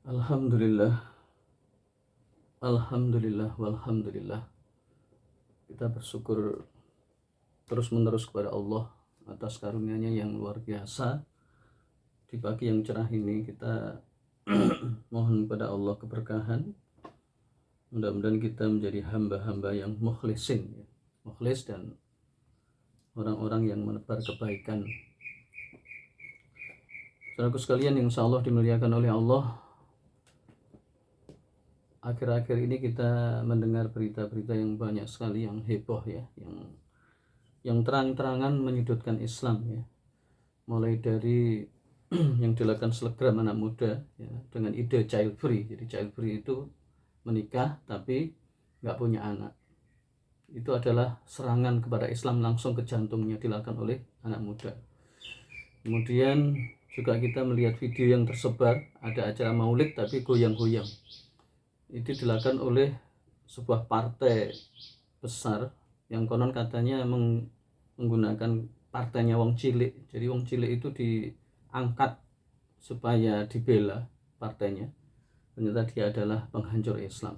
Alhamdulillah, alhamdulillah, walhamdulillah. Kita bersyukur terus-menerus kepada Allah atas karunia-Nya yang luar biasa. Di pagi yang cerah ini kita mohon kepada Allah keberkahan. Mudah-mudahan kita menjadi hamba-hamba yang mukhlisin, mukhlis dan orang-orang yang menebar kebaikan. Saudaraku sekalian yang insyaallah dimuliakan oleh Allah, akhir-akhir ini kita mendengar berita-berita yang banyak sekali yang heboh ya, yang terang-terangan menyudutkan Islam ya. Mulai dari yang dilakukan selegram anak muda ya, dengan ide child free. Jadi child free itu menikah tapi nggak punya anak. Itu adalah serangan kepada Islam langsung ke jantungnya, dilakukan oleh anak muda. Kemudian juga kita melihat video yang tersebar, ada acara maulid tapi goyang-goyang. Itu dilakukan oleh sebuah partai besar yang konon katanya menggunakan partainya wong cilik. Jadi wong cilik itu diangkat supaya dibela partainya. Ternyata dia adalah penghancur Islam.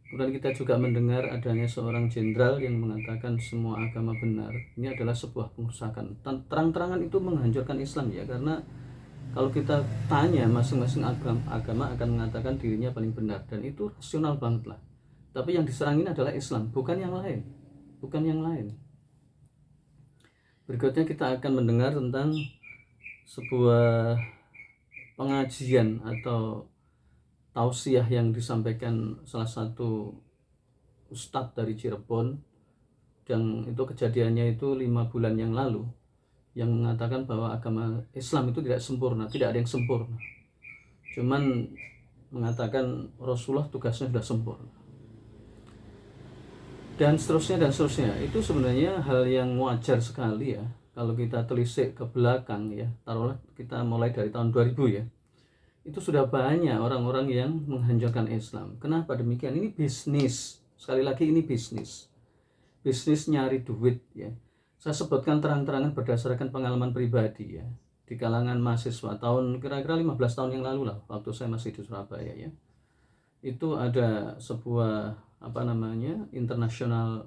Kemudian kita juga mendengar adanya seorang jenderal yang mengatakan semua agama benar. Ini adalah sebuah pengerusakan. Terang-terangan itu menghancurkan Islam ya, karena kalau kita tanya masing-masing agama akan mengatakan dirinya paling benar, dan itu rasional banget lah. Tapi yang diserang ini adalah Islam, bukan yang lain. Bukan yang lain. Berikutnya kita akan mendengar tentang sebuah pengajian atau tausiah yang disampaikan salah satu ustadz dari Cirebon, dan itu kejadiannya itu 5 bulan yang lalu, yang mengatakan bahwa agama Islam itu tidak sempurna, tidak ada yang sempurna. Cuman mengatakan Rasulullah tugasnya sudah sempurna. Dan seterusnya dan seterusnya. Itu sebenarnya hal yang wajar sekali ya. Kalau kita telisik ke belakang ya, taruhlah kita mulai dari tahun 2000 ya. Itu sudah banyak orang-orang yang menghancurkan Islam. Kenapa demikian? Ini bisnis. Sekali lagi ini bisnis. Bisnis nyari duit ya. Saya sebutkan terang-terangan berdasarkan pengalaman pribadi ya. Di kalangan mahasiswa tahun kira-kira 15 tahun yang lalu lah, waktu saya masih di Surabaya ya. Itu ada sebuah International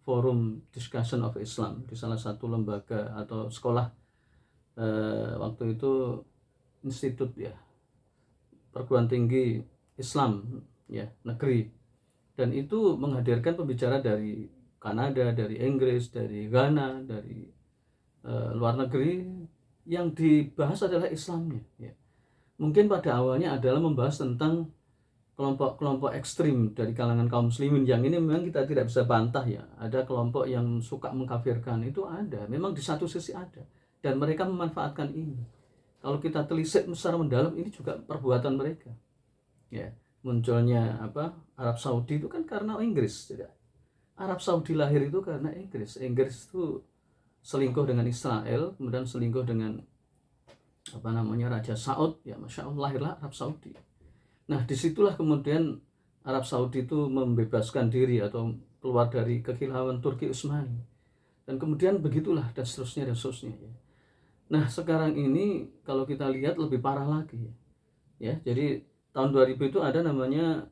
Forum Discussion of Islam di salah satu lembaga atau sekolah waktu itu institut ya, perguruan tinggi Islam ya, negeri. Dan itu menghadirkan pembicara dari Kanada, dari Inggris, dari Ghana, dari luar negeri. Yang dibahas adalah Islamnya ya. Mungkin pada awalnya adalah membahas tentang kelompok-kelompok ekstrim dari kalangan kaum muslimin, yang ini memang kita tidak bisa bantah ya. Ada kelompok yang suka mengkafirkan, itu ada, memang di satu sisi ada, dan mereka memanfaatkan ini. Kalau kita telisik secara mendalam, ini juga perbuatan mereka ya. Munculnya Arab Saudi itu kan karena Inggris. Jadi Arab Saudi lahir itu karena Inggris. Inggris itu selingkuh dengan Israel, kemudian selingkuh dengan Raja Saud ya, Masya Allah, lahirlah Arab Saudi. Nah disitulah kemudian Arab Saudi itu membebaskan diri atau keluar dari kekhilafan Turki Utsmani, dan kemudian begitulah dan seterusnya dan seterusnya ya. Nah sekarang ini kalau kita lihat lebih parah lagi ya. Jadi tahun 2000 itu ada namanya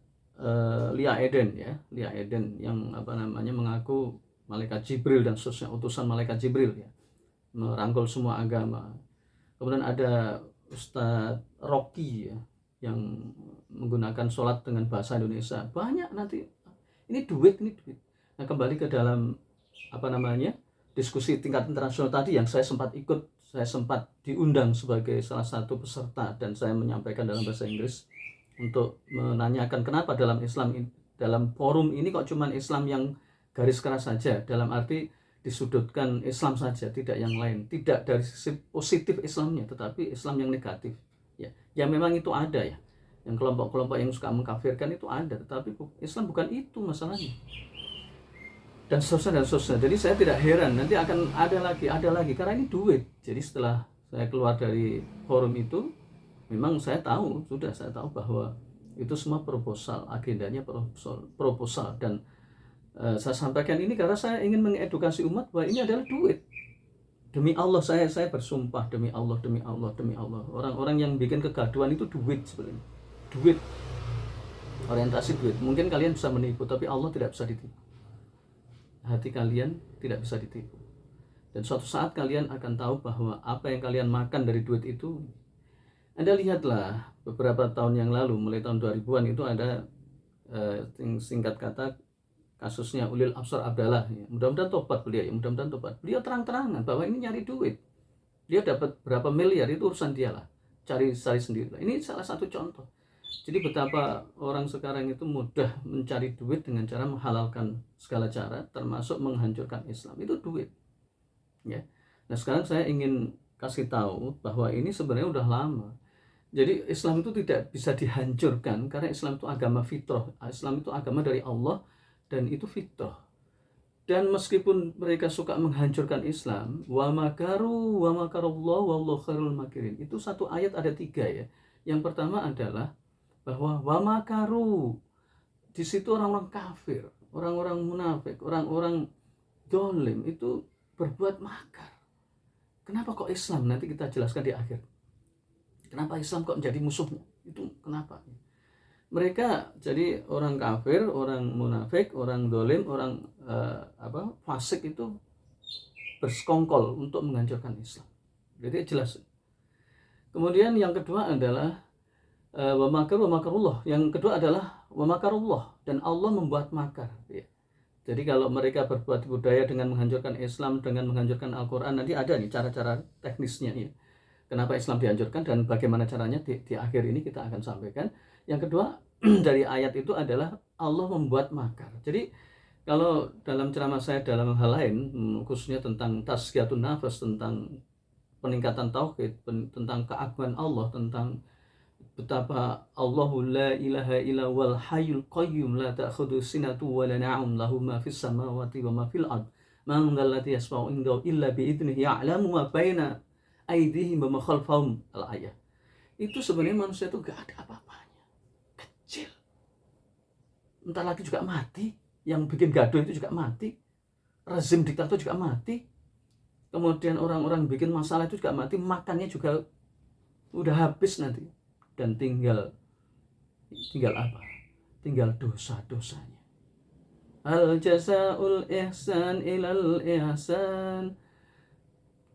Lia Eden ya, Lia Eden yang mengaku malaikat Jibril dan seterusnya, utusan malaikat Jibril ya, merangkul semua agama. Kemudian ada Ustadz Rocky ya, yang menggunakan sholat dengan bahasa Indonesia. Banyak nanti ini duit. Nah kembali ke dalam diskusi tingkat internasional tadi yang saya sempat ikut. Saya sempat diundang sebagai salah satu peserta, dan saya menyampaikan dalam bahasa Inggris untuk menanyakan kenapa dalam Islam, dalam forum ini kok cuman Islam yang garis keras saja, dalam arti disudutkan Islam saja, tidak yang lain, tidak dari sisi positif Islamnya, tetapi Islam yang negatif ya. Ya memang itu ada ya, yang kelompok-kelompok yang suka mengkafirkan itu ada, tetapi Islam bukan itu masalahnya, dan seterusnya dan seterusnya. Jadi saya tidak heran nanti akan ada lagi karena ini duit. Jadi setelah saya keluar dari forum itu, memang saya tahu bahwa itu semua proposal, agendanya proposal, dan saya sampaikan ini karena saya ingin mengedukasi umat bahwa ini adalah duit. Demi Allah, saya bersumpah demi Allah, orang-orang yang bikin kegaduhan itu duit sebenarnya. duit, orientasi duit. Mungkin kalian bisa menipu, tapi Allah tidak bisa ditipu. Hati kalian tidak bisa ditipu. Dan suatu saat kalian akan tahu bahwa apa yang kalian makan dari duit itu. Anda lihatlah beberapa tahun yang lalu, mulai tahun 2000-an itu ada singkat kata kasusnya Ulil Absar Abdallah ya. Mudah-mudahan tobat beliau ya, mudah-mudahan tobat. Beliau terang-terangan bahwa ini nyari duit. Dia dapat berapa miliar itu urusan dia lah. Cari sendiri. Ini salah satu contoh. Jadi betapa orang sekarang itu mudah mencari duit dengan cara menghalalkan segala cara, termasuk menghancurkan Islam. Itu duit. Ya. Nah, sekarang saya ingin kasih tahu bahwa ini sebenarnya udah lama. Jadi Islam itu tidak bisa dihancurkan karena Islam itu agama fitrah. Islam itu agama dari Allah dan itu fitrah. Dan meskipun mereka suka menghancurkan Islam, wa makaru wa makarullah wallahu khairul makirin. Itu satu ayat ada 3 ya. Yang pertama adalah bahwa wa makaru, di situ orang-orang kafir, orang-orang munafik, orang-orang dolim itu berbuat makar. Kenapa kok Islam? Nanti kita jelaskan di akhir. Kenapa Islam kok menjadi musuhnya? Itu kenapa? Mereka jadi orang kafir, orang munafik, orang dolim, orang fasik itu bersekongkol untuk menghancurkan Islam. Jadi jelas. Kemudian yang kedua adalah wa makarullah. Yang kedua adalah wa makarullah, dan Allah membuat makar. Ya. Jadi kalau mereka berbuat budaya dengan menghancurkan Islam, dengan menghancurkan Al-Quran, nanti ada nih cara-cara teknisnya ya. Kenapa Islam dihancurkan dan bagaimana caranya di akhir ini kita akan sampaikan. Yang kedua dari ayat itu adalah Allah membuat makar. Jadi kalau dalam ceramah saya dalam hal lain, khususnya tentang tazkiyatun nafas, tentang peningkatan tauhid, tentang keagungan Allah, tentang betapa Allahu la ilaha illa wal hayyul qayyum la ta'khudhu sinatu wa la na'um lahu ma fis samawati wa ma fil ard man dzal ladzi yashfa'u indahu illa bi idnihi ya'lamu ma baina aydihim wa ma khalfahum al-ayah. Itu sebenarnya manusia itu gak ada apa-apanya, kecil, entar lagi juga mati, yang bikin gaduh itu juga mati, rezim diktator juga mati, kemudian orang-orang bikin masalah itu juga mati, makannya juga udah habis nanti, dan tinggal apa? Tinggal dosa-dosanya. Al jazaul ihsan ilal ihsan.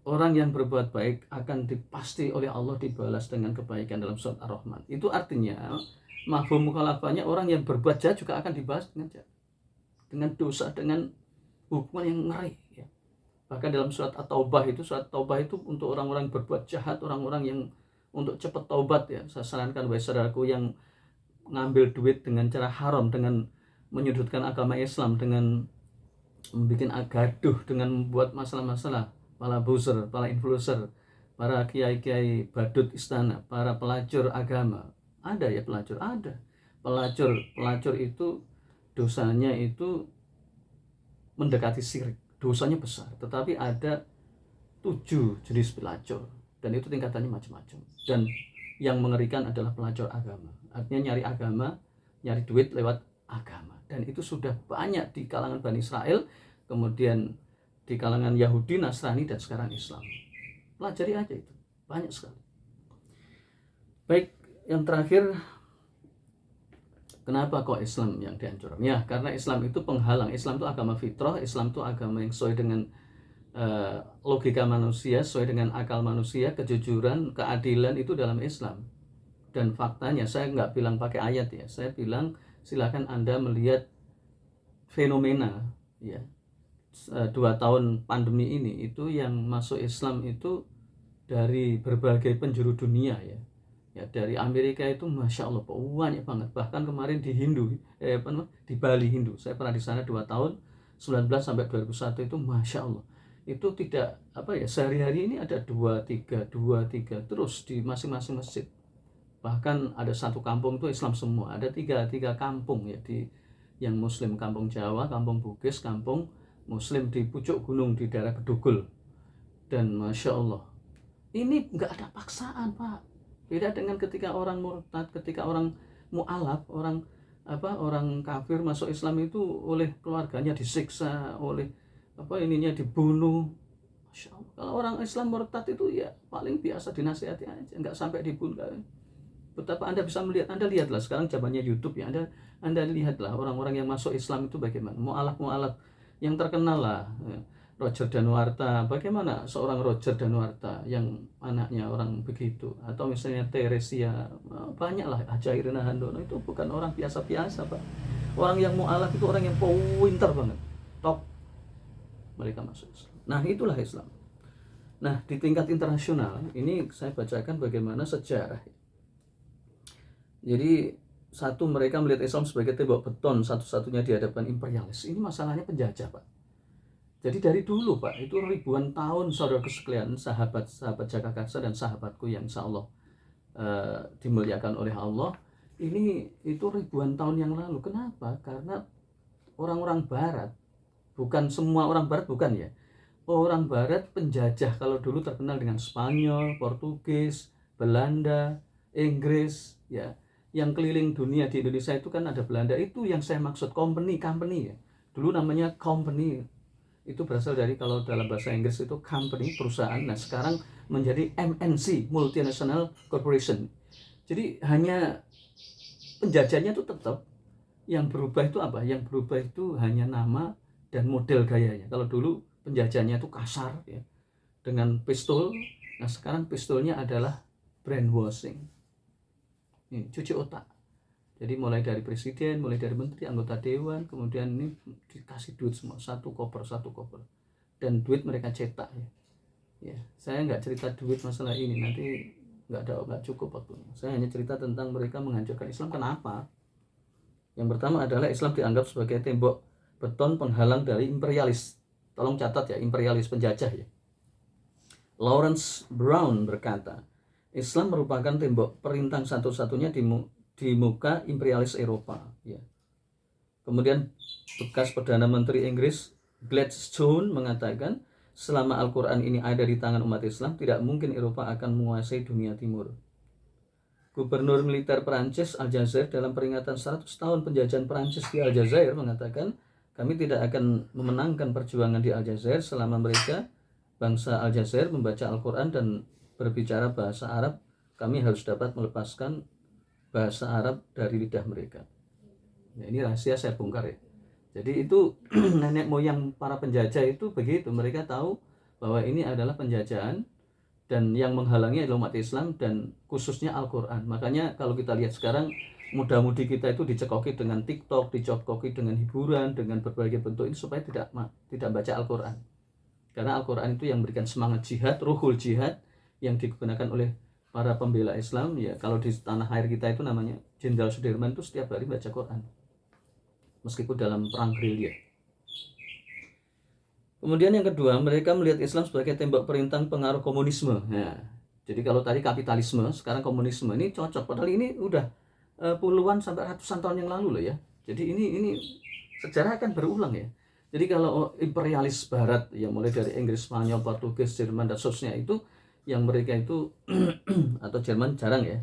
Orang yang berbuat baik akan dipasti oleh Allah dibalas dengan kebaikan dalam surat Ar-Rahman. Itu artinya mafhum mukhalafahnya orang yang berbuat jahat juga akan dibalas dengan jahat, dengan dosa, dengan hukuman yang ngeri ya. Bahkan dalam surat At-Taubah itu, surat Taubah itu untuk orang-orang berbuat jahat, orang-orang yang untuk cepat taubat ya. Saya sarankan wahai saudaraku yang ngambil duit dengan cara haram, dengan menyudutkan agama Islam, dengan membuat gaduh, dengan membuat masalah-masalah, para buzzer, para influencer, para kiai-kiai badut istana, para pelacur agama. Ada ya pelacur, ada. Pelacur itu dosanya itu mendekati syirik, dosanya besar. Tetapi ada 7 jenis pelacur dan itu tingkatannya macam-macam. Dan yang mengerikan adalah pelacur agama. Artinya nyari agama, nyari duit lewat agama. Dan itu sudah banyak di kalangan Bani Israel, kemudian di kalangan Yahudi, Nasrani, dan sekarang Islam. Pelajari aja itu, banyak sekali. Baik, yang terakhir, kenapa kok Islam yang dihancurkan? Ya, karena Islam itu penghalang. Islam itu agama fitrah, Islam itu agama yang sesuai dengan logika manusia, sesuai dengan akal manusia, kejujuran, keadilan itu dalam Islam. Dan faktanya, saya nggak bilang pakai ayat ya, saya bilang silakan Anda melihat fenomena ya. 2 tahun pandemi ini itu yang masuk Islam itu dari berbagai penjuru dunia ya. Ya dari Amerika itu masya Allah banyak banget. Bahkan kemarin di di Bali Hindu, saya pernah di sana 2 tahun 19 sampai 2001 itu masya Allah. Itu tidak sehari-hari ini ada 2-3 terus di masing-masing masjid. Bahkan ada satu kampung itu Islam semua. Ada 3 kampung ya, di yang Muslim, kampung Jawa, kampung Bugis, kampung Muslim di pucuk gunung di daerah Bedugul. Dan masya Allah, ini nggak ada paksaan Pak. Beda dengan ketika orang murtad, ketika orang mu'alaf, orang kafir masuk Islam itu oleh keluarganya disiksa, oleh dibunuh. Masya Allah. Kalau orang Islam murtad itu ya paling biasa dinasihati aja, nggak sampai dibunuh. Betapa Anda bisa melihat, Anda lihatlah sekarang zamannya YouTube ya, Anda lihatlah orang-orang yang masuk Islam itu bagaimana, mualaf yang terkenal lah, Roger Danuarta, bagaimana seorang Roger Danuarta yang anaknya orang begitu, atau misalnya Teresia, banyaklah Haja Irina Handono, itu bukan orang biasa-biasa Pak. Orang yang mualaf itu orang yang pintar banget, top, mereka masuk Islam. Nah itulah Islam. Nah di tingkat internasional ini saya bacakan bagaimana sejarah. Jadi satu, mereka melihat Islam sebagai tembok beton satu-satunya di hadapan imperialis. Ini masalahnya penjajah Pak. Jadi dari dulu Pak, itu ribuan tahun saudara sekalian, sahabat Jagakarsa dan sahabatku yang insya Allah dimuliakan oleh Allah, itu ribuan tahun yang lalu. Kenapa? Karena orang-orang Barat, bukan semua orang Barat, bukan ya, orang Barat penjajah kalau dulu terkenal dengan Spanyol, Portugis, Belanda, Inggris, ya, yang keliling dunia. Di Indonesia itu kan ada Belanda, itu yang saya maksud company ya. Dulu namanya company, itu berasal dari, kalau dalam bahasa Inggris itu company, perusahaan. Nah sekarang menjadi MNC, multinational corporation. Jadi hanya penjajahnya itu tetap, yang berubah itu apa? Yang berubah itu hanya nama dan model gayanya. Kalau dulu penjajahnya itu kasar ya, dengan pistol. Nah sekarang pistolnya adalah brainwashing, ini cuci otak. Jadi mulai dari presiden, mulai dari menteri, anggota dewan, kemudian ini dikasih duit semua, satu koper, dan duit mereka cetak ya. Ya, saya nggak cerita duit masalah ini, nanti nggak cukup waktunya. Saya hanya cerita tentang mereka menghancurkan Islam. Kenapa? Yang pertama adalah Islam dianggap sebagai tembok beton penghalang dari imperialis. Tolong catat ya, imperialis, penjajah ya. Lawrence Brown berkata, Islam merupakan tembok perintang satu-satunya di muka imperialis Eropa ya. Kemudian bekas Perdana Menteri Inggris Gladstone mengatakan, selama Al-Quran ini ada di tangan umat Islam, tidak mungkin Eropa akan menguasai dunia timur. Gubernur militer Perancis Aljazair dalam peringatan 100 tahun penjajahan Perancis di Aljazair mengatakan, kami tidak akan memenangkan perjuangan di Aljazair selama mereka, bangsa Aljazair, membaca Al-Quran dan berbicara bahasa Arab. Kami harus dapat melepaskan bahasa Arab dari lidah mereka. Nah, ini rahasia saya bongkar ya. Jadi itu nenek moyang para penjajah itu begitu, mereka tahu bahwa ini adalah penjajahan dan yang menghalangi adalah umat Islam dan khususnya Al-Quran. Makanya kalau kita lihat sekarang, muda-mudi kita itu dicekoki dengan TikTok, dicekoki dengan hiburan, dengan berbagai bentuk ini supaya tidak baca Al-Quran. Karena Al-Quran itu yang memberikan semangat jihad, ruhul jihad, yang digunakan oleh para pembela Islam ya. Kalau di tanah air kita itu namanya Jenderal Sudirman, itu setiap hari baca Quran meskipun dalam perang gerilya. Kemudian yang kedua, mereka melihat Islam sebagai tembok perintang pengaruh komunisme. Nah, jadi kalau tadi kapitalisme, sekarang komunisme, ini cocok. Padahal ini udah puluhan sampai ratusan tahun yang lalu loh ya. Jadi ini sejarah akan berulang ya. Jadi kalau imperialis Barat, ya mulai dari Inggris, Spanyol, Portugis, Jerman dan seterusnya, itu yang mereka itu atau Jerman jarang ya.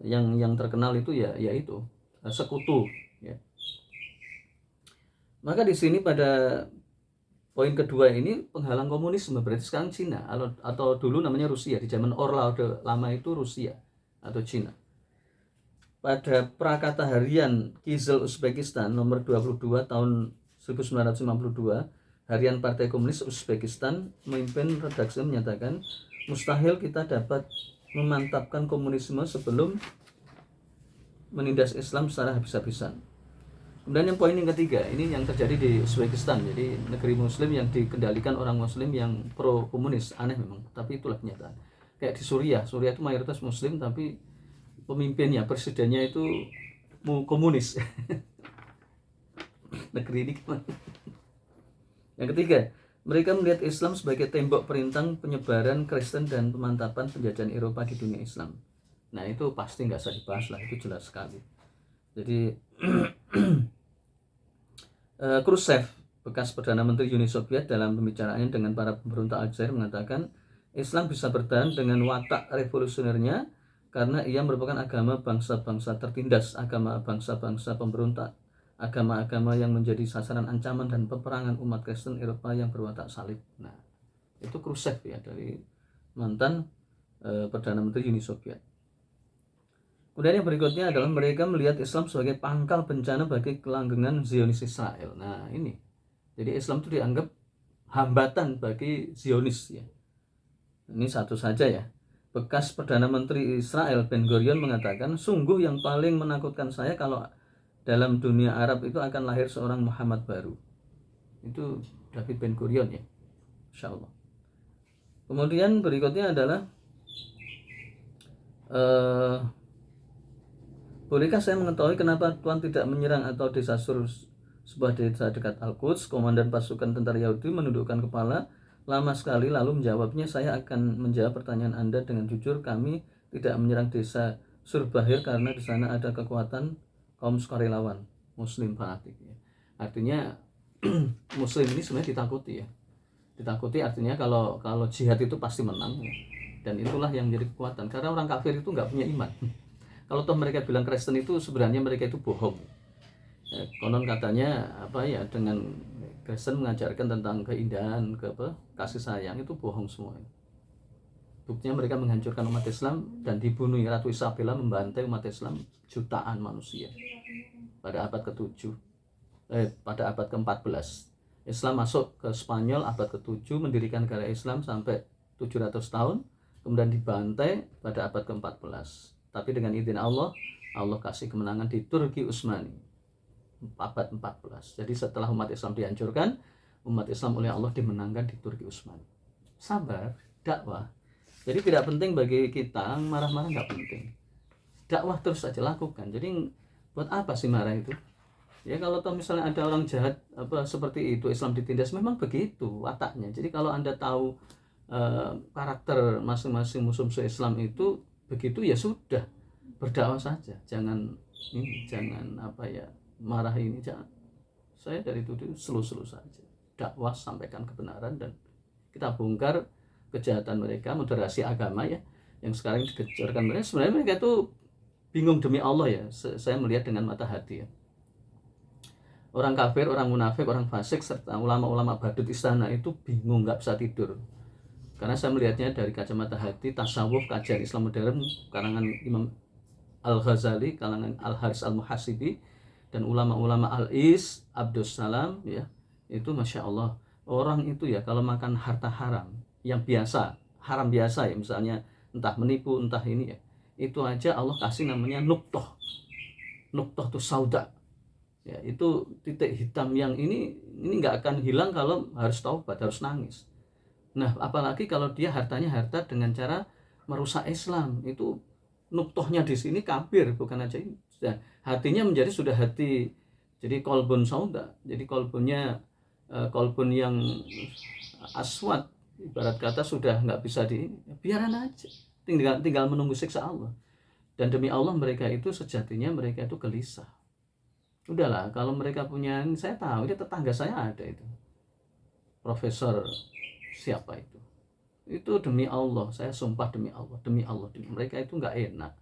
Yang terkenal itu ya itu sekutu ya. Maka di sini pada poin kedua ini penghalang komunisme, berarti sekarang Cina atau dulu namanya Rusia, di zaman Orde Lama itu Rusia atau Cina. Pada Prakata Harian Kizil Uzbekistan nomor 22 tahun 1952, Harian Partai Komunis Uzbekistan memimpin redaksi menyatakan, mustahil kita dapat memantapkan komunisme sebelum menindas Islam secara habis-habisan. Kemudian yang poin yang ketiga, ini yang terjadi di Uzbekistan, jadi negeri muslim yang dikendalikan orang muslim yang pro komunis. Aneh memang, tapi itulah kenyataan. Kayak di Suriah itu mayoritas muslim tapi pemimpinnya, presidennya itu komunis. Negeri ini gimana? Yang ketiga, mereka melihat Islam sebagai tembok perintang penyebaran Kristen dan pemantapan penjajahan Eropa di dunia Islam. Nah itu pasti nggak usah dibahas lah, itu jelas sekali. Jadi Khrushchev, bekas Perdana Menteri Uni Soviet, dalam pembicaraannya dengan para pemberontak Aljazair mengatakan, Islam bisa bertahan dengan watak revolusionernya karena ia merupakan agama bangsa-bangsa tertindas, agama bangsa-bangsa pemberontak, agama-agama yang menjadi sasaran ancaman dan peperangan umat Kristen Eropa yang berwatak salib. Nah, itu Khrushchev ya, dari mantan Perdana Menteri Uni Soviet. Kemudian yang berikutnya adalah mereka melihat Islam sebagai pangkal bencana bagi kelanggengan Zionis Israel. Nah ini, jadi Islam itu dianggap hambatan bagi Zionis ya. Ini satu saja ya. Bekas Perdana Menteri Israel Ben Gurion mengatakan, sungguh yang paling menakutkan saya kalau dalam dunia Arab itu akan lahir seorang Muhammad baru. Itu David Ben Gurion ya, Insya Allah. Kemudian berikutnya adalah bolehkah saya mengetahui kenapa Tuhan tidak menyerang atau disasar sebuah desa dekat Al-Quds? Komandan pasukan tentara Yahudi menundukkan kepala lama sekali lalu menjawabnya, saya akan menjawab pertanyaan Anda dengan jujur, kami tidak menyerang desa Surbahir karena di sana ada kekuatan kaum sukarelawan Muslim fanatik. Artinya Muslim ini sebenarnya ditakuti ya. Ditakuti artinya kalau jihad itu pasti menang ya. Dan itulah yang menjadi kekuatan, karena orang kafir itu nggak punya iman. Kalau toh mereka bilang Kristen itu sebenarnya mereka itu bohong. Konon katanya dengan Kristen mengajarkan tentang keindahan, kasih sayang, itu bohong semua. Buktinya mereka menghancurkan umat Islam dan dibunuh. Ratu Isabella membantai umat Islam jutaan manusia pada abad ke-7, pada abad ke-14. Islam masuk ke Spanyol abad ke-7, mendirikan negara Islam sampai 700 tahun, kemudian dibantai pada abad ke-14. Tapi dengan izin Allah kasih kemenangan di Turki Utsmani abad 14. Jadi setelah umat Islam dihancurkan, umat Islam oleh Allah dimenangkan di Turki Utsmani. Sabar, dakwah. Jadi tidak penting bagi kita, marah-marah nggak penting. Dakwah terus saja lakukan. Jadi buat apa sih marah itu? Ya kalau toh misalnya ada orang jahat seperti itu, Islam ditindas, memang begitu wataknya. Jadi kalau Anda tahu karakter masing-masing musuh Islam itu begitu, ya sudah, berdakwah saja, jangan marah ini, jangan. Saya dari itu selu-selu saja, dakwah, sampaikan kebenaran, dan kita bongkar kejahatan mereka, moderasi agama ya, yang sekarang dikejarkan mereka. Sebenarnya mereka itu bingung demi Allah ya, saya melihat dengan mata hati ya. Orang kafir, orang munafik, orang fasik, serta ulama-ulama badut istana itu bingung, nggak bisa tidur. Karena saya melihatnya dari kacamata hati, tasawuf, kajian Islam modern, karangan Imam Al-Ghazali, kalangan Al-Haris Al-Muhasibi, dan ulama-ulama Al-Is, Abdus Salam ya, itu Masya Allah, orang itu ya kalau makan harta haram, yang biasa, haram biasa ya, misalnya entah menipu, entah ini ya, itu aja Allah kasih namanya nuktoh tuh sauda ya, itu titik hitam yang ini nggak akan hilang kalau harus taubat, harus nangis. Nah, apalagi kalau dia hartanya harta dengan cara merusak Islam, itu nuktohnya di sini kafir, bukan aja ini. Sudah, hatinya menjadi sudah hati, jadi kolbun sauda, jadi kolbunnya kolbun yang aswad, ibarat kata sudah nggak bisa biaran aja, tinggal menunggu siksa Allah. Dan demi Allah mereka itu sejatinya mereka itu gelisah. Udahlah, kalau mereka punya, saya tahu, dia tetangga saya ada itu, profesor siapa itu demi Allah, saya sumpah demi Allah, mereka itu nggak enak.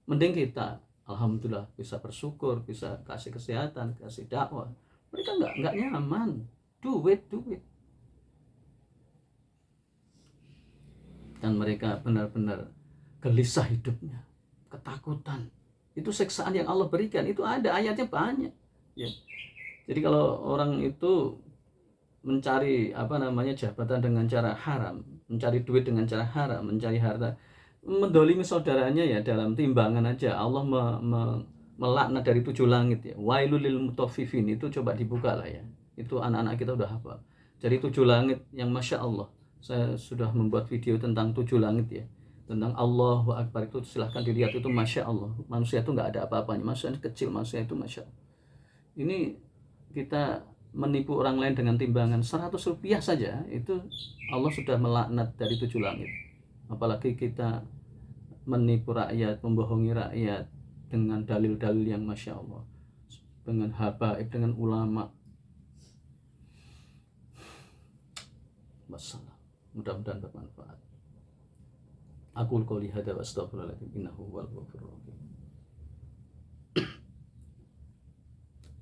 Mending kita alhamdulillah bisa bersyukur, bisa kasih kesehatan, kasih dakwah. Mereka nggak nyaman, duit, dan mereka benar-benar gelisah hidupnya, ketakutan. Itu siksaan yang Allah berikan, itu ada ayatnya banyak ya. Jadi kalau orang itu mencari jabatan dengan cara haram, mencari duit dengan cara haram, mencari harta, mendolimi saudaranya ya, dalam timbangan aja Allah melaknat dari 7 langit ya. Wailul lil mutaffifin, itu coba dibuka lah ya, itu anak-anak kita udah hafal. Jadi 7 langit yang Masya Allah, saya sudah membuat video tentang 7 langit ya, tentang Allahu Akbar, itu silahkan dilihat, itu Masya Allah. Manusia itu nggak ada apa-apanya, manusia kecil, manusia itu Masya Allah. Ini kita menipu orang lain dengan timbangan 100 rupiah saja, itu Allah sudah melaknat dari 7 langit. Apalagi kita menipu rakyat, membohongi rakyat dengan dalil-dalil yang Masya Allah, dengan habaib, dengan ulama. Wassalam. Mudah-mudahan bermanfaat. Aqul qouli hadza wa astaghfirullahaladzim innahu huwal ghafurur rahim.